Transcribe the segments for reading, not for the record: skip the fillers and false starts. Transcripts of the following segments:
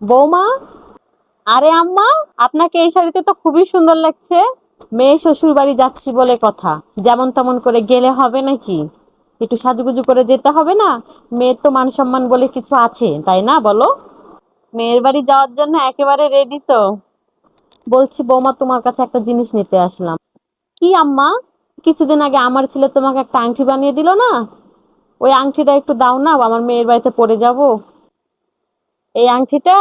বৌমা, আরে আম্মা, আপনাকে এই শাড়িতে তো খুবই সুন্দর লাগছে। মেয়ে শ্বশুর বাড়ি যাচ্ছি বলে কথা, যেমন তেমন করে গেলে হবে নাকি? একটু সাজুগুজু করে যেতে হবে না? মেয়ের তো মান সম্মান বলে কিছু আছে, তাই না বলো? মেয়ের বাড়ি যাওয়ার জন্য একেবারে রেডি তো। বলছি বৌমা, তোমার কাছে একটা জিনিস নিতে আসলাম। কি আম্মা? কিছুদিন আগে আমার ছেলে তোমাকে একটা আংটি বানিয়ে দিল না? ওই আংটিটা একটু দাও না, আমার মেয়ের বাড়িতে পরে যাব। এই আংটিটা,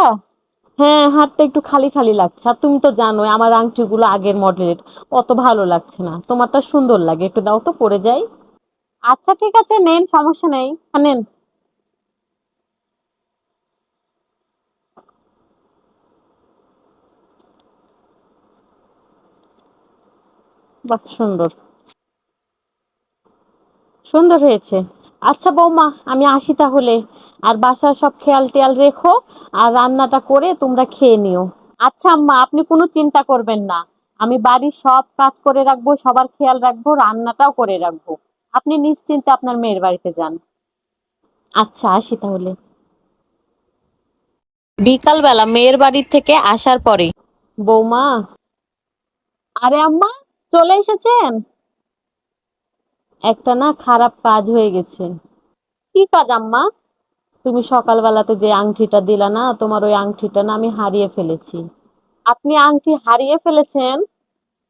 হ্যাঁ, হাতটা একটু খালি খালি লাগছে, আর তুমি তো জানোই আমার আংটিগুলো আগের মডেলের, অত ভালো লাগছে না। তোমারটা সুন্দর লাগে, একটু দাও তো পরে যাই। আচ্ছা ঠিক আছে, নেন, সমস্যা নেই, নেন। বাহ, সুন্দর, সুন্দর হয়েছে। আচ্ছা বৌমা, আমি আসি তাহলে। আর বাসার সব খেয়াল টেয়াল রেখো, আর রান্নাটা করে তোমরা খেয়ে নিও। আচ্ছা আম্মা, আপনি কোনো চিন্তা করবেন না। আমি বাড়ির সব কাজ করে রাখবো, সবার খেয়াল রাখবো, রান্নাটাও করে রাখবো। আপনি নিশ্চিন্তে আপনার মেয়ের বাড়িতে যান। আচ্ছা, আসি তাহলে। বিকালবেলা মেয়ের বাড়ি থেকে আসার পরে, বৌমা, আরে আম্মা, চলে এসেছেন? একটা না খারাপ কাজ হয়ে গেছে। কি কাজ আম্মা? তুমি সকালবেলাতে যে আংটিটা দিলা না, তোমার ওই আংটিটা না আমি হারিয়ে ফেলেছি। আপনি আংটি হারিয়ে ফেলেছেন?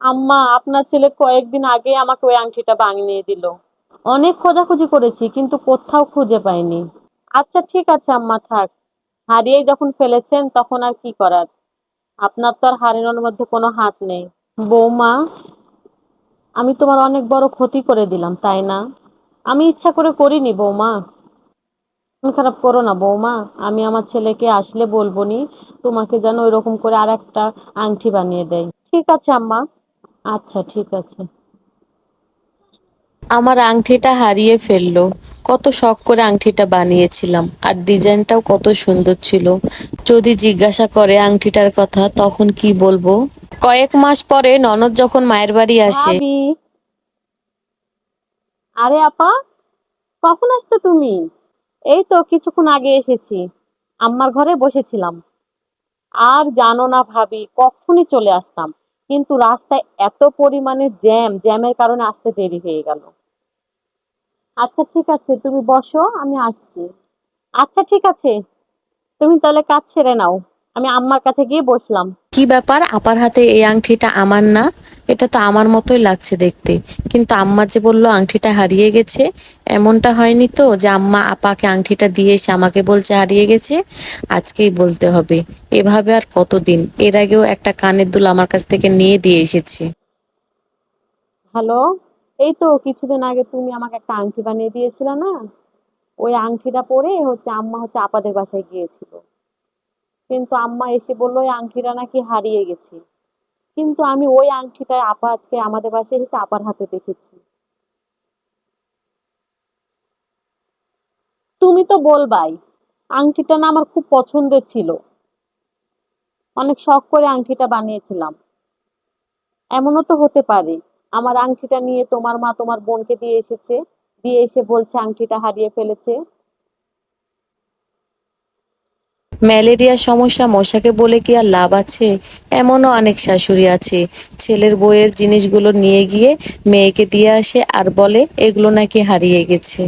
আম্মা, আপনার ছেলে কয়েকদিন আগে আমাকে ওই আংটিটা বানিয়ে দিল। অনেক খোঁজাখুঁজি করেছি কিন্তু কোথাও খুঁজে পাইনি। আচ্ছা ঠিক আছে আম্মা, থাক। হারিয়ে যখন ফেলেছেন তখন আর কি করার। আপনার তো আর হারানোর মধ্যে কোনো হাত নেই। বৌমা, আমি তোমার অনেক বড় ক্ষতি করে দিলাম, তাই না? আমি ইচ্ছা করে করিনি বৌমা। মন খারাপ করো না বৌমা। আমি আমার ছেলেকে আসলে বলবো নি, তোমাকে যেন ওইরকম করে আর একটা আংটি বানিয়ে দেয়। ঠিক আছে আম্মা। আচ্ছা ঠিক আছে। আমার আংটিটা হারিয়ে ফেললো। কত শখ করে আংটিটা বানিয়েছিলাম, আর ডিজাইনটাও কত সুন্দর ছিল। যদি জিজ্ঞাসা করে আংটিটার কথা তখন কি বলবো? কয়েক মাস পরে ননদ যখন মায়ের বাড়ি আসে, ভাবি, আরে আপা, কখন আসছো তুমি? এই তো কিছুক্ষণ আগে এসেছি। আম্মার ঘরে বসেছিলাম। আর জানো না ভাবি, কখনই চলে আসতাম, কিন্তু রাস্তায় এত পরিমাণে জ্যামের কারণে আসতে দেরি হয়ে গেল। আচ্ছা ঠিক আছে, তুমি বসো, আমি আসছি। আচ্ছা ঠিক আছে, তুমি তাহলে কাজ ছেড়ে নাও। আমি আম্মার কাছে গিয়ে বসলাম। কি ব্যাপার, আপার হাতে এই আংটিটা আমার না? এটা তো আমার মতোই লাগছে দেখতে। কিন্তু আম্মা যে বললো আংটিটা হারিয়ে গেছে, এমনটা হয়নি তো যে আম্মা আপাকে আংটিটা দিয়ে এসে আমাকে বলছে হারিয়ে গেছে? আজকেই বলতে হবে। এভাবে আর কতদিন? এর আগেও একটা কানের দুল আমার কাছ থেকে নিয়ে দিয়ে এসেছে। হ্যালো, এই তো কিছুদিন আগে তুমি আমাকে একটা আংটি বানিয়ে দিয়েছিলে না? ওই আংটিটা পরে আম্মা আপাদের বাসায় গিয়েছিল। কিন্তু আম্মা এসে বললো ওই আংটিটা নাকি হারিয়ে গেছে। কিন্তু আমি ওই আংটিটা আপা আজকে আমাদের বাসায় এসে আপার হাতে দেখেছি। তুমি তো বলবাই, আংটিটা না আমার খুব পছন্দের ছিল। অনেক শখ করে আংটিটা বানিয়েছিলাম। এমনও তো হতে পারে আমার আংটিটা নিয়ে তোমার মা তোমার বোনকে দিয়ে এসেছে, দিয়ে এসে বলছে আংটিটা হারিয়ে ফেলেছে। ম্যালেরিয়ার সমস্যা মশাকে বলে কি আর লাভ আছে? এমনও অনেক শাশুড়ি আছে, ছেলের বইয়ের জিনিসগুলো নিয়ে গিয়ে মেয়েকে দিয়ে আসে আর বলে এগুলো নাকি হারিয়ে গেছে।